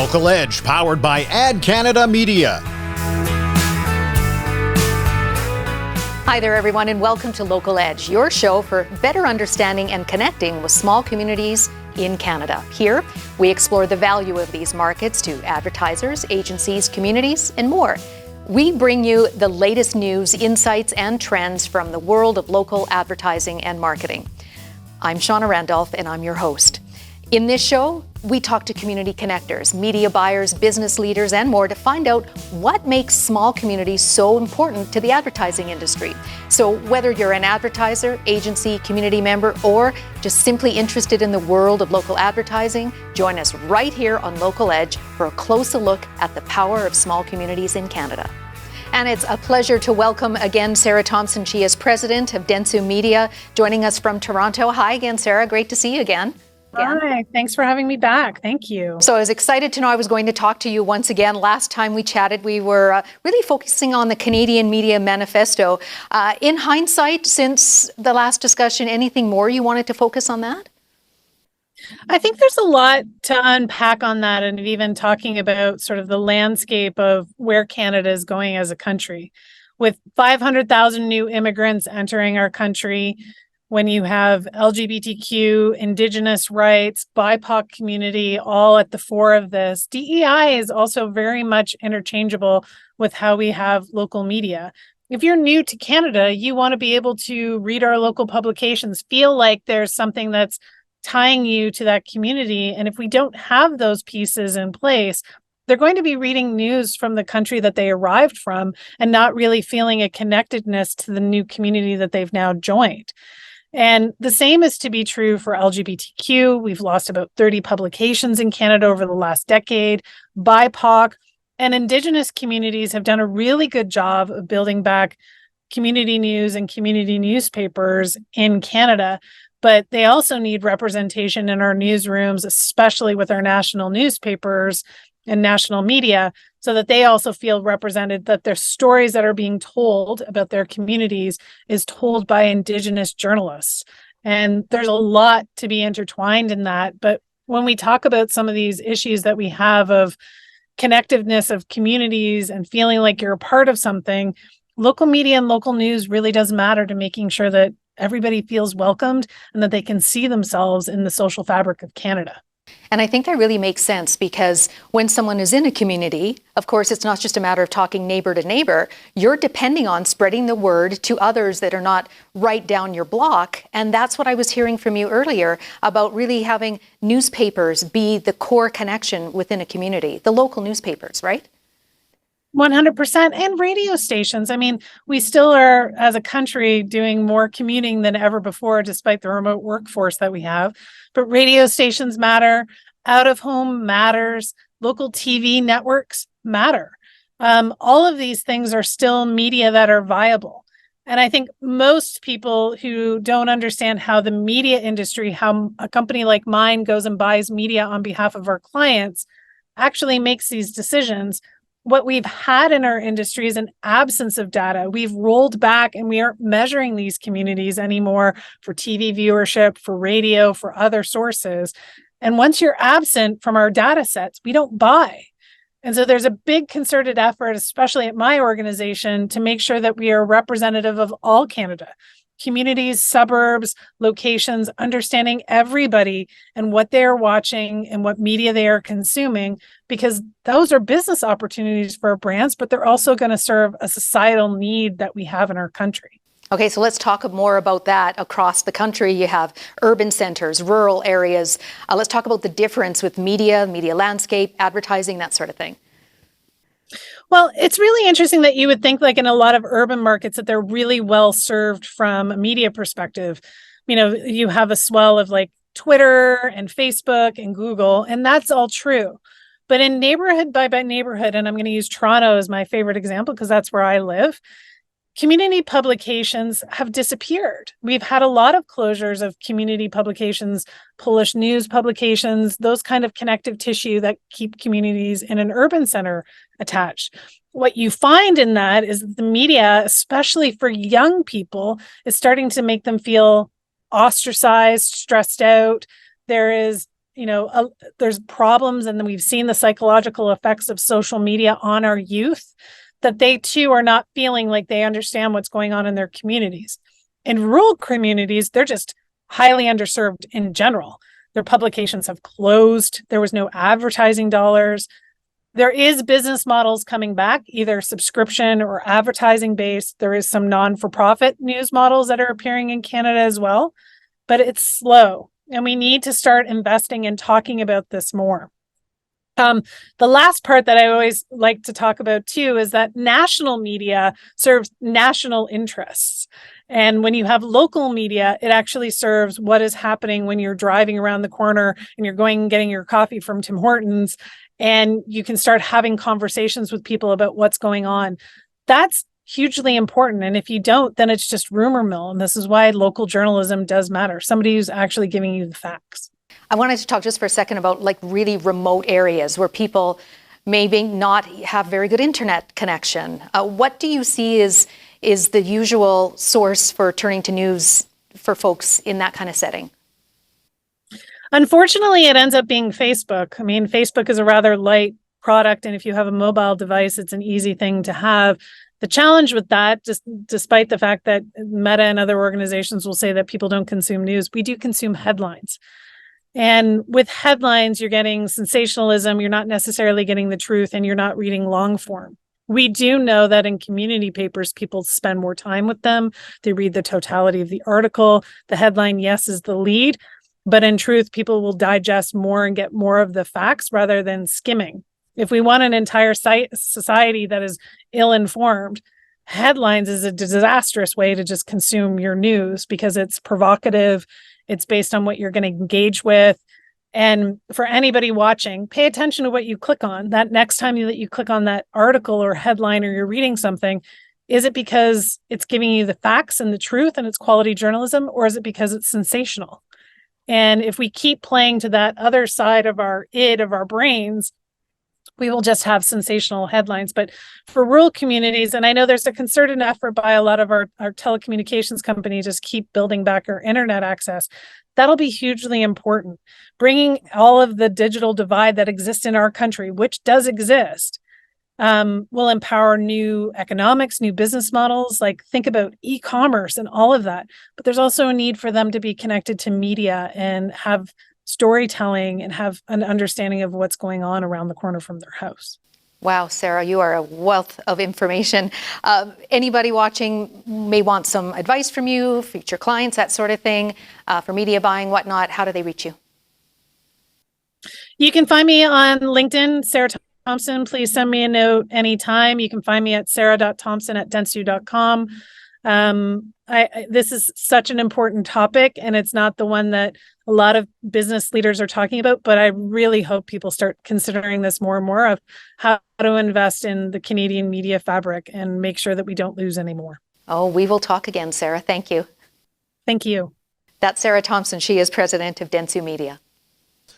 Local Edge, powered by Ad Canada Media. Hi there, everyone, and welcome to Local Edge, your show for better understanding and connecting with small communities in Canada. Here, we explore the value of these markets to advertisers, agencies, communities, and more. We bring you the latest news, insights, and trends from the world of local advertising and marketing. I'm Shawna Randolph, and I'm your host. In this show, we talk to community connectors, media buyers, business leaders, and more to find out what makes small communities so important to the advertising industry. So whether you're an advertiser, agency, community member, or just simply interested in the world of local advertising, join us right here on Local Edge for a closer look at the power of small communities in Canada. And it's a pleasure to welcome again Sarah Thompson. She is president of Dentsu Media, joining us from Toronto. Hi again, Sarah. Great to see you again. Hi, thanks for having me back. Thank you. So I was excited to know I was going to talk to you once again. Last time we chatted, we were really focusing on the Canadian Media Manifesto. In hindsight, since the last discussion, anything more you wanted to focus on that? I think there's a lot to unpack on that, and even talking about sort of the landscape of where Canada is going as a country. With 500,000 new immigrants entering our country, when you have LGBTQ, Indigenous rights, BIPOC community all at the fore of this, DEI is also very much interchangeable with how we have local media. If you're new to Canada, you want to be able to read our local publications, feel like there's something that's tying you to that community. And if we don't have those pieces in place, they're going to be reading news from the country that they arrived from and not really feeling a connectedness to the new community that they've now joined. And the same is to be true for LGBTQ. We've lost about 30 publications in Canada over the last decade. BIPOC and Indigenous communities have done a really good job of building back community news and community newspapers in Canada, but they also need representation in our newsrooms, especially with our national newspapers and national media, so that they also feel represented, that their stories that are being told about their communities is told by Indigenous journalists. And there's a lot to be intertwined in that. But when we talk about some of these issues that we have of connectiveness of communities and feeling like you're a part of something, local media and local news really does matter to making sure that everybody feels welcomed and that they can see themselves in the social fabric of Canada. And I think that really makes sense, because when someone is in a community, of course, it's not just a matter of talking neighbor to neighbor. You're depending on spreading the word to others that are not right down your block. And that's what I was hearing from you earlier about really having newspapers be the core connection within a community, the local newspapers, right? 100%. And radio stations. I mean, we still are, as a country, doing more commuting than ever before, despite the remote workforce that we have. But radio stations matter. Out of home matters. Local TV networks matter. All of these things are still media that are viable. And I think most people who don't understand how the media industry, how a company like mine goes and buys media on behalf of our clients, actually makes these decisions. What we've had in our industry is an absence of data. We've rolled back and we aren't measuring these communities anymore for TV viewership, for radio, for other sources. And once you're absent from our data sets, we don't buy. And so there's a big concerted effort, especially at my organization, to make sure that we are representative of all Canada. Communities, suburbs, locations, understanding everybody and what they are watching and what media they are consuming, because those are business opportunities for our brands, but they're also going to serve a societal need that we have in our country. Okay, so let's talk more about that across the country. You have urban centers, rural areas. Let's talk about the difference with media landscape, advertising, that sort of thing. Well, it's really interesting that you would think, like in a lot of urban markets, that they're really well served from a media perspective. You know, you have a swell of like Twitter and Facebook and Google, and that's all true. But in neighborhood by neighborhood, and I'm going to use Toronto as my favorite example because that's where I live, community publications have disappeared. We've had a lot of closures of community publications, Polish news publications, those kind of connective tissue that keep communities in an urban center attached. What you find in that is that the media, especially for young people, is starting to make them feel ostracized, stressed out. There is there's problems, and then we've seen the psychological effects of social media on our youth, that they too are not feeling like they understand what's going on in their communities. In rural communities, they're just highly underserved in general. Their publications have closed. There was no advertising dollars. There is business models coming back, either subscription or advertising based. There is some non-for-profit news models that are appearing in Canada as well, but it's slow. And we need to start investing and talking about this more. The last part that I always like to talk about too is that national media serves national interests. And when you have local media, it actually serves what is happening when you're driving around the corner and you're going and getting your coffee from Tim Hortons, and you can start having conversations with people about what's going on. That's hugely important. And if you don't, then it's just rumor mill. And this is why local journalism does matter. Somebody who's actually giving you the facts. I wanted to talk just for a second about like really remote areas where people maybe not have very good internet connection. What do you see is the usual source for turning to news for folks in that kind of setting? Unfortunately, it ends up being Facebook. I mean, Facebook is a rather light product, and if you have a mobile device, it's an easy thing to have. The challenge with that, just despite the fact that Meta and other organizations will say that people don't consume news, we do consume headlines. And with headlines, you're getting sensationalism, you're not necessarily getting the truth, and you're not reading long form. We do know that in community papers, people spend more time with them. They read the totality of the article. The headline, yes, is the lead, but in truth, people will digest more and get more of the facts rather than skimming. If we want an entire society that is ill-informed, headlines is a disastrous way to just consume your news because it's provocative. It's based on what you're going to engage with. And for anybody watching, pay attention to what you click on. That next time that you click on that article or headline or you're reading something, is it because it's giving you the facts and the truth and it's quality journalism, or is it because it's sensational? And if we keep playing to that other side of our brains, we will just have sensational headlines. But for rural communities, and I know there's a concerted effort by a lot of our telecommunications companies just keep building back our internet access, that'll be hugely important. Bringing all of the digital divide that exists in our country, which does exist, will empower new economics, new business models. Like think about e-commerce and all of that. But there's also a need for them to be connected to media and have storytelling and have an understanding of what's going on around the corner from their house. Wow, Sarah, you are a wealth of information. Anybody watching may want some advice from you, future clients, that sort of thing, for media buying, whatnot. How do they reach you? You can find me on LinkedIn, Sarah Thompson. Please send me a note anytime. You can find me at sarah.thompson@dentsu.com. This is such an important topic, and it's not the one that a lot of business leaders are talking about, but I really hope people start considering this more and more of how to invest in the Canadian media fabric and make sure that we don't lose any more. Oh, we will talk again, Sarah. Thank you. Thank you. That's Sarah Thompson. She is president of Dentsu Media.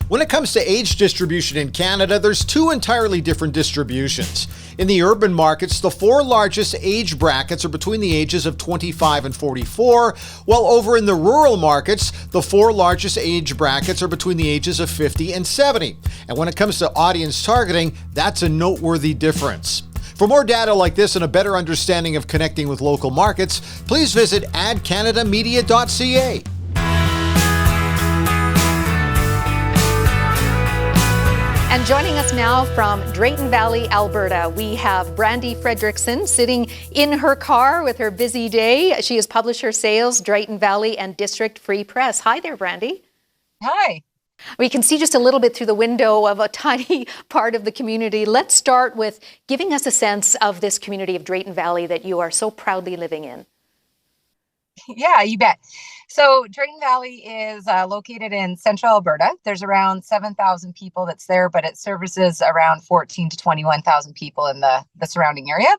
When it comes to age distribution in Canada, there's two entirely different distributions. In the urban markets, the four largest age brackets are between the ages of 25 and 44, while over in the rural markets, the four largest age brackets are between the ages of 50 and 70. And when it comes to audience targeting, that's a noteworthy difference. For more data like this and a better understanding of connecting with local markets, please visit adcanadamedia.ca. And joining us now from Drayton Valley, Alberta, we have Brandy Fredrickson sitting in her car with her busy day. She is Publisher Sales, Drayton Valley and District Free Press. Hi there, Brandy. Hi. We can see just a little bit through the window of a tiny part of the community. Let's start with giving us a sense of this community of Drayton Valley that you are so proudly living in. Yeah, you bet. So Drayton Valley is located in central Alberta. There's around 7,000 people that's there, but it services around 14 to 21,000 people in the surrounding area.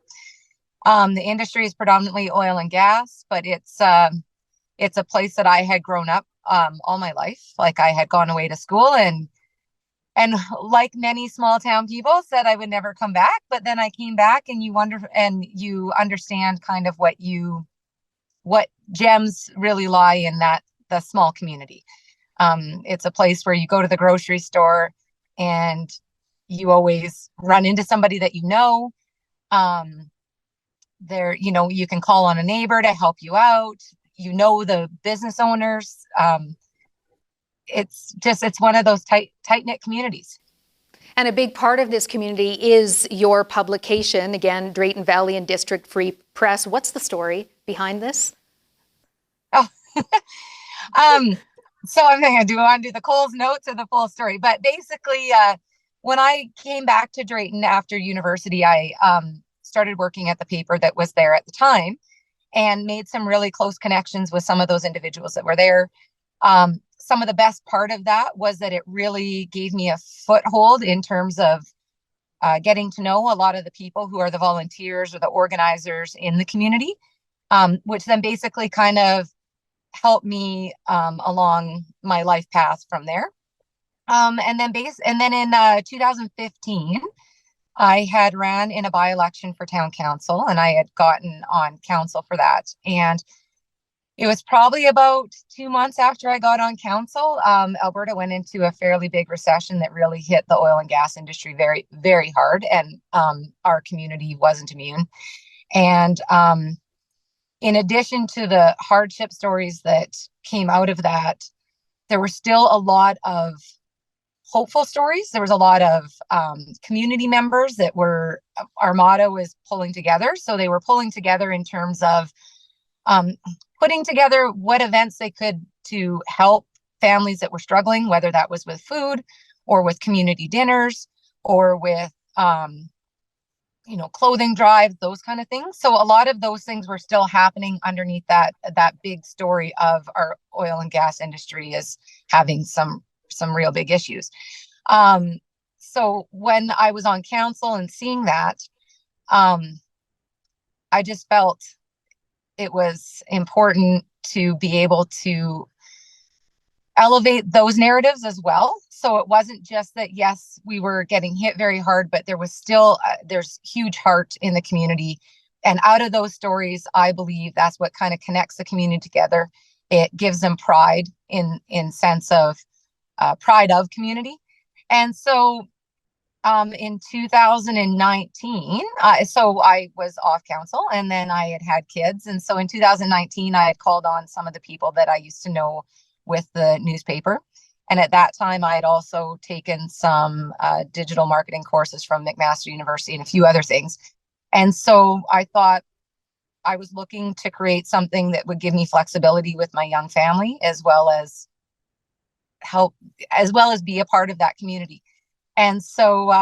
The industry is predominantly oil and gas, but it's a place that I had grown up all my life. Like I had gone away to school and like many small town people said I would never come back, but then I came back, and you wonder and you understand kind of what gems really lie in the small community. It's a place where you go to the grocery store and you always run into somebody that you know. There, you can call on a neighbor to help you out. The business owners. It's one of those tight-knit communities. And a big part of this community is your publication, again, Drayton Valley and District Free Press. What's the story behind this? Oh, so I'm thinking, do I want to do the Coles notes or the full story? But basically, when I came back to Drayton after university, I started working at the paper that was there at the time and made some really close connections with some of those individuals that were there. Some of the best part of that was that it really gave me a foothold in terms of getting to know a lot of the people who are the volunteers or the organizers in the community, which then basically kind of helped me along my life path from there. And then in 2015, I had ran in a by-election for town council, and I had gotten on council for that. And it was probably about 2 months after I got on council, Alberta went into a fairly big recession that really hit the oil and gas industry very, very hard. And our community wasn't immune. And in addition to the hardship stories that came out of that, there were still a lot of hopeful stories. There was a lot of community members that were, our motto is pulling together. So they were pulling together in terms of putting together what events they could to help families that were struggling, whether that was with food or with community dinners or with, clothing drives, those kind of things. So a lot of those things were still happening underneath that big story of our oil and gas industry is having some real big issues. So when I was on council and seeing that, I just felt it was important to be able to elevate those narratives as well. So it wasn't just that, yes, we were getting hit very hard, but there was still, there's huge heart in the community. And out of those stories, I believe that's what kind of connects the community together. It gives them pride in sense of pride of community. And so in 2019, so I was off council and then I had kids. And so in 2019, I had called on some of the people that I used to know with the newspaper. And at that time, I had also taken some digital marketing courses from McMaster University and a few other things. And so I thought I was looking to create something that would give me flexibility with my young family, as well as be a part of that community. And so,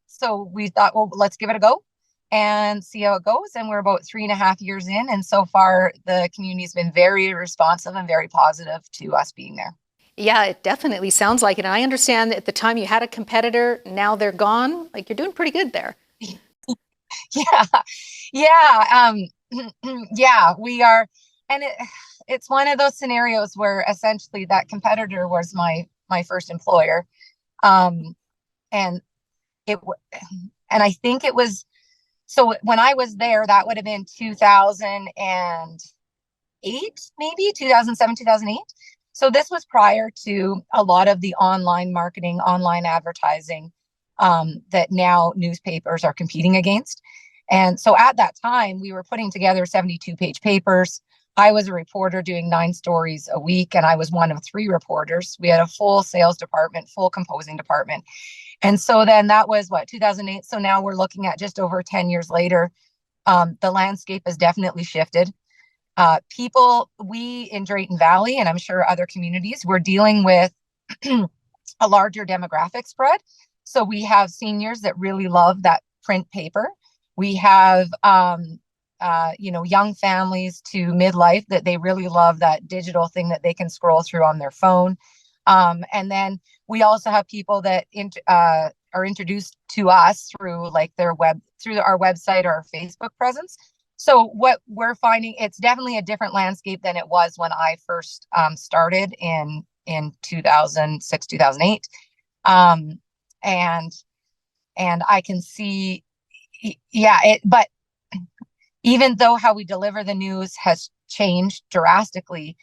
so we thought, well, let's give it a go and see how it goes. And we're about 3.5 years in. And so far, the community has been very responsive and very positive to us being there. Yeah, it definitely sounds like it. And I understand that at the time you had a competitor, now they're gone. Like, you're doing pretty good there. Yeah, we are. And it's one of those scenarios where essentially that competitor was my first employer. And I think it was, so when I was there, that would have been 2008, maybe 2007, 2008. So this was prior to a lot of the online marketing, online advertising that now newspapers are competing against. And so at that time, we were putting together 72-page papers. I was a reporter doing 9 stories a week, and I was one of 3 reporters. We had a full sales department, full composing department. And so then that was 2008. So now we're looking at just over 10 years later. The landscape has definitely shifted. We in Drayton Valley, and I'm sure other communities, we're dealing with a larger demographic spread. So we have seniors that really love that print paper. We have, young families to midlife that they really love that digital thing that they can scroll through on their phone. And then we also have people that are introduced to us through through our website or our Facebook presence. So what we're finding, it's definitely a different landscape than it was when I first started in 2006, 2008. And I can see, but even though how we deliver the news has changed drastically,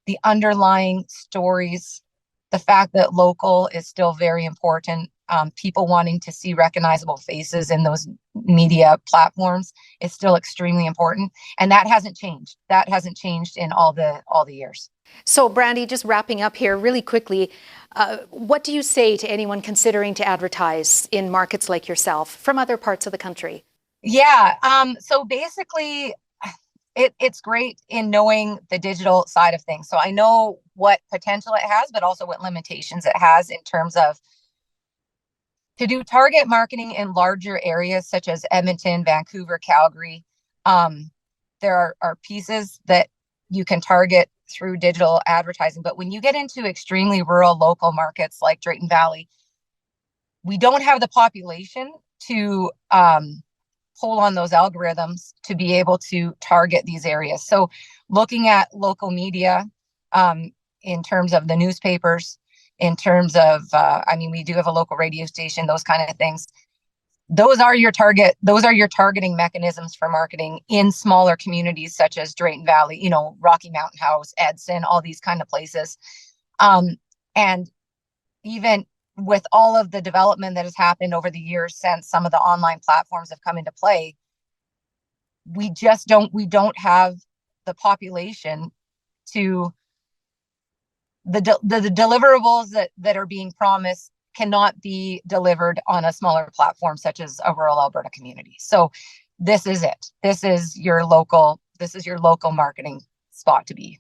the underlying stories the fact that local is still very important. People wanting to see recognizable faces in those media platforms is still extremely important, and that hasn't changed. That hasn't changed in all the years. So, Brandy, just wrapping up here really quickly, what do you say to anyone considering to advertise in markets like yourself from other parts of the country? Yeah. So basically, it's great in knowing the digital side of things. So I know what potential it has, but also what limitations it has in terms of to do target marketing in larger areas such as Edmonton, Vancouver, Calgary. There are pieces that you can target through digital advertising. But when you get into extremely rural local markets like Drayton Valley, we don't have the population to pull on those algorithms to be able to target these areas. So looking at local media in terms of the newspapers, in terms of, we do have a local radio station, those kind of things. Those are your targeting mechanisms for marketing in smaller communities such as Drayton Valley, Rocky Mountain House, Edson, all these kind of places. And even with all of the development that has happened over the years since some of the online platforms have come into play, we don't have the population to the deliverables that are being promised cannot be delivered on a smaller platform such as a rural Alberta community. So this is it. This is your local marketing spot to be.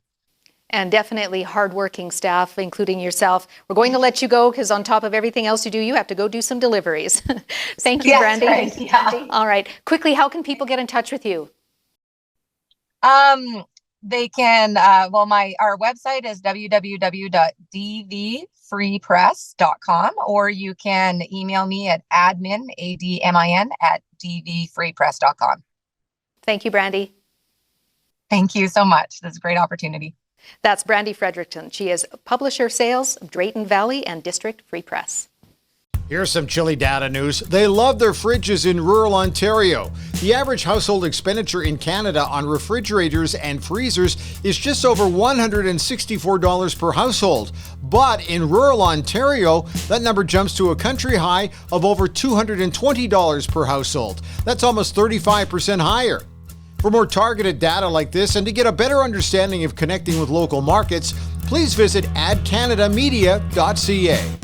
And definitely hardworking staff, including yourself. We're going to let you go because on top of everything else you do, you have to go do some deliveries. Thank you, Yes, Brandy. right, yeah. All right. Quickly, how can people get in touch with you? They can, our website is www.dvfreepress.com, or you can email me at admin, ADMIN, at dvfreepress.com. Thank you, Brandy. Thank you so much. That's a great opportunity. That's Brandy Fredrickson. She is Publisher Sales of Drayton Valley and District Free Press. Here's some chilly data news. They love their fridges in rural Ontario. The average household expenditure in Canada on refrigerators and freezers is just over $164 per household. But in rural Ontario, that number jumps to a country high of over $220 per household. That's almost 35% higher. For more targeted data like this and to get a better understanding of connecting with local markets, please visit adcanadamedia.ca.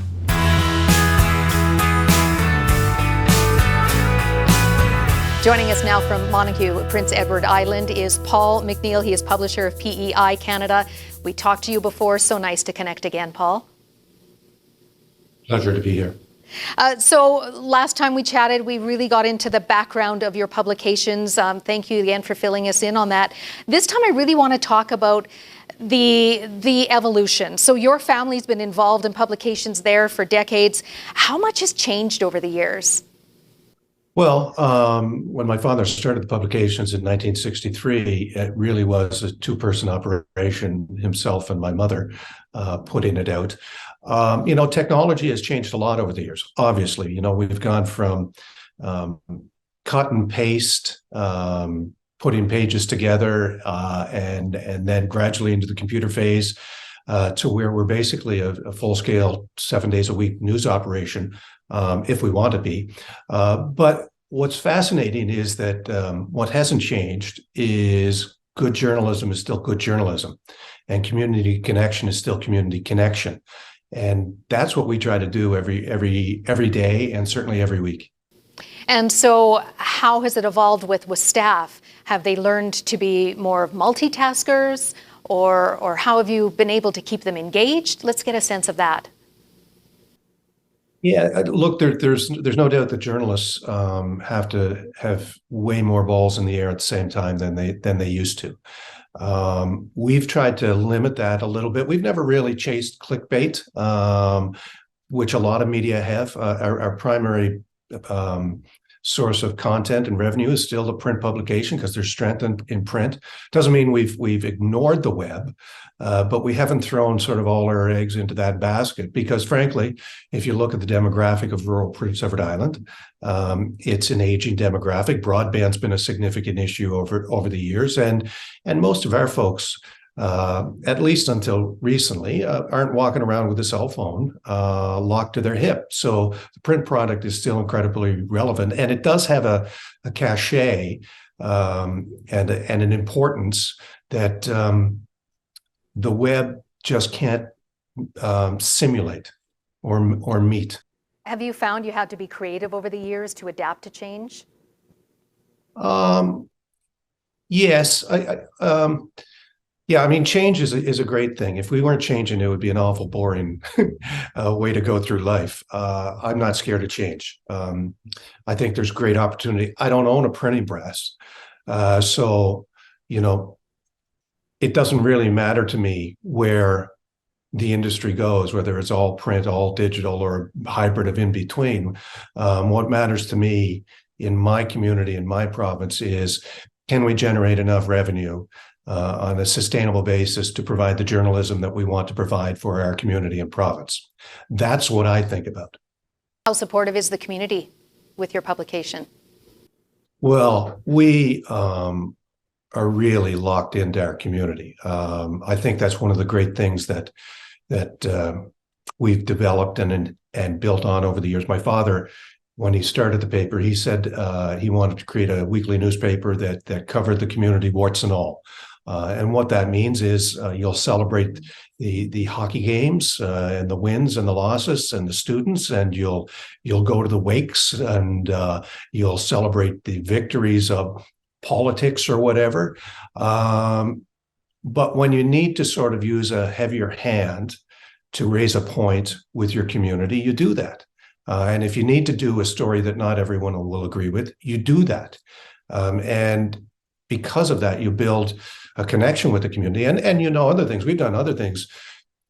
Joining us now from Montague, Prince Edward Island, is Paul McNeil. He is publisher of PEI Canada. We talked to you before, so nice to connect again, Paul. Pleasure to be here. So last time we chatted, we really got into the background of your publications. Thank you again for filling us in on that. This time I really want to talk about the evolution. So your family's been involved in publications there for decades. How much has changed over the years? Well, when my father started the publications in 1963, it really was a two-person operation, himself and my mother putting it out. Technology has changed a lot over the years. Obviously, we've gone from cut and paste, putting pages together, and then gradually into the computer phase to where we're basically a full-scale 7 days a week news operation. If we want to be. But what's fascinating is that what hasn't changed is good journalism is still good journalism, and community connection is still community connection. And that's what we try to do every day, and certainly every week. And so how has it evolved with staff? Have they learned to be more multitaskers, or how have you been able to keep them engaged? Let's get a sense of that. Yeah, look, there's no doubt that journalists have to have way more balls in the air at the same time than they used to. We've tried to limit that a little bit. We've never really chased clickbait, which a lot of media have. Our primary source of content and revenue is still the print publication because there's strength in print. Doesn't mean we've ignored the web, but we haven't thrown sort of all our eggs into that basket because, frankly, if you look at the demographic of rural Prince Edward Island, it's an aging demographic. Broadband's been a significant issue over the years, and most of our folks at least until recently, aren't walking around with a cell phone locked to their hip. So the print product is still incredibly relevant, and it does have a cachet and an importance that the web just can't simulate or meet. Have you found you had to be creative over the years to adapt to change? Yes. Yeah, I mean, change is a great thing. If we weren't changing, it would be an awful boring way to go through life. I'm not scared of change. I think there's great opportunity. I don't own a printing press. So, it doesn't really matter to me where the industry goes, whether it's all print, all digital, or hybrid of in between. What matters to me in my community, in my province, is can we generate enough revenue on a sustainable basis to provide the journalism that we want to provide for our community and province? That's what I think about. How supportive is the community with your publication? Well, we are really locked into our community. I think that's one of the great things that we've developed and built on over the years. My father, when he started the paper, he said he wanted to create a weekly newspaper that covered the community, warts and all. And what that means is you'll celebrate the hockey games and the wins and the losses and the students, and you'll go to the wakes, and you'll celebrate the victories of politics or whatever. But when you need to sort of use a heavier hand to raise a point with your community, you do that. And if you need to do a story that not everyone will agree with, you do that. And because of that, you build a connection with the community. And other things. We've done other things.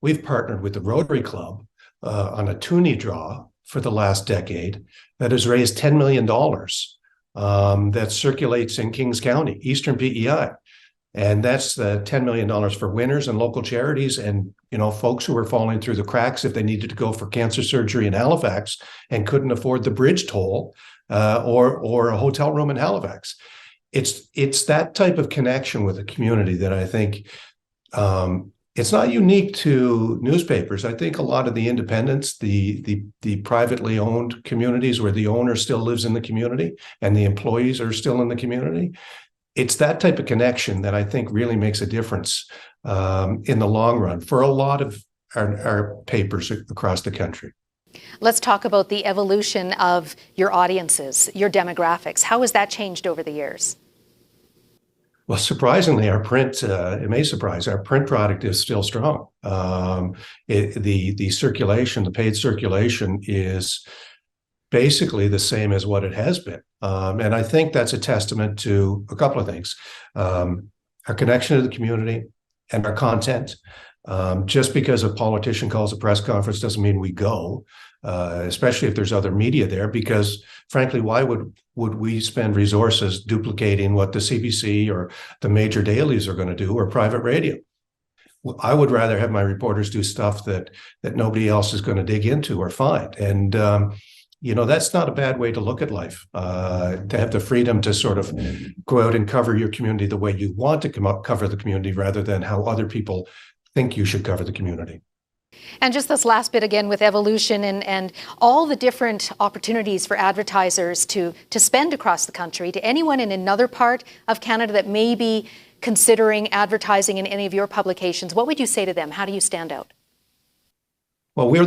We've partnered with the Rotary Club on a toonie draw for the last decade that has raised $10 million that circulates in Kings County, Eastern PEI. And that's the $10 million for winners and local charities and, folks who are falling through the cracks if they needed to go for cancer surgery in Halifax and couldn't afford the bridge toll or a hotel room in Halifax. It's that type of connection with the community that I think it's not unique to newspapers. I think a lot of the independents, the privately owned communities where the owner still lives in the community and the employees are still in the community, it's that type of connection that I think really makes a difference in the long run for a lot of our papers across the country. Let's talk about the evolution of your audiences, your demographics. How has that changed over the years? Well, surprisingly, our print, it may surprise, our print product is still strong. The circulation, the paid circulation is basically the same as what it has been. And I think that's a testament to a couple of things. Our connection to the community and our content. Just because a politician calls a press conference doesn't mean we go, especially if there's other media there, because frankly, why would we spend resources duplicating what the CBC or the major dailies are going to do or private radio? I would rather have my reporters do stuff that nobody else is going to dig into or find. And, that's not a bad way to look at life, to have the freedom to sort of go out and cover your community the way you want to cover the community rather than how other people think you should cover the community. And just this last bit again with evolution and all the different opportunities for advertisers to spend across the country, to anyone in another part of Canada that may be considering advertising in any of your publications, what would you say to them? How do you stand out? Well, we're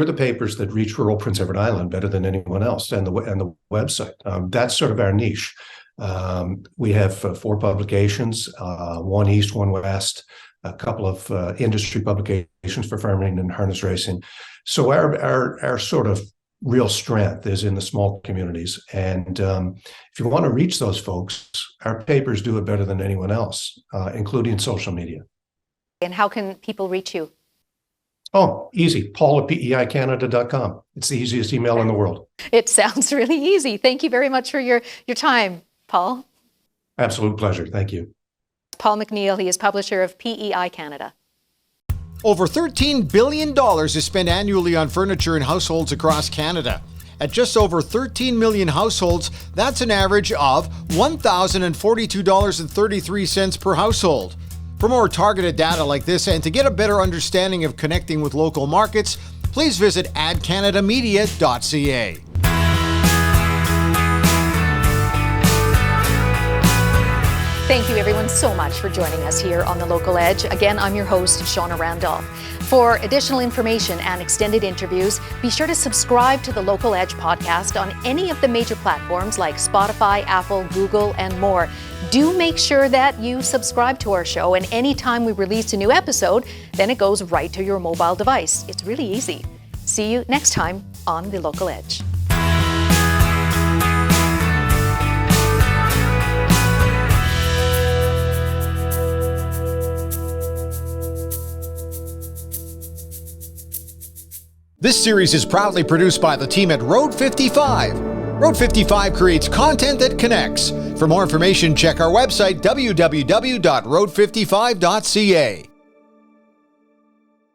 the papers that reach rural Prince Edward Island better than anyone else, and the website. That's sort of our niche. We have 4 publications, one east, one west, a couple of industry publications for farming and harness racing. So our sort of real strength is in the small communities. And if you want to reach those folks, our papers do it better than anyone else, including social media. And how can people reach you? Oh, easy. Paul@PEICanada.com. It's the easiest email in the world. It sounds really easy. Thank you very much for your time, Paul. Absolute pleasure. Thank you. Paul McNeil, he is publisher of PEI Canada. Over $13 billion is spent annually on furniture in households across Canada. At just over 13 million households, that's an average of $1,042.33 per household. For more targeted data like this and to get a better understanding of connecting with local markets, please visit adcanadamedia.ca. Thank you everyone so much for joining us here on The Local Edge. Again, I'm your host, Shawna Randolph. For additional information and extended interviews, be sure to subscribe to the Local Edge podcast on any of the major platforms like Spotify, Apple, Google, and more. Do make sure that you subscribe to our show, and anytime we release a new episode, then it goes right to your mobile device. It's really easy. See you next time on The Local Edge. This series is proudly produced by the team at Road 55. Road 55 creates content that connects. For more information, check our website, www.road55.ca.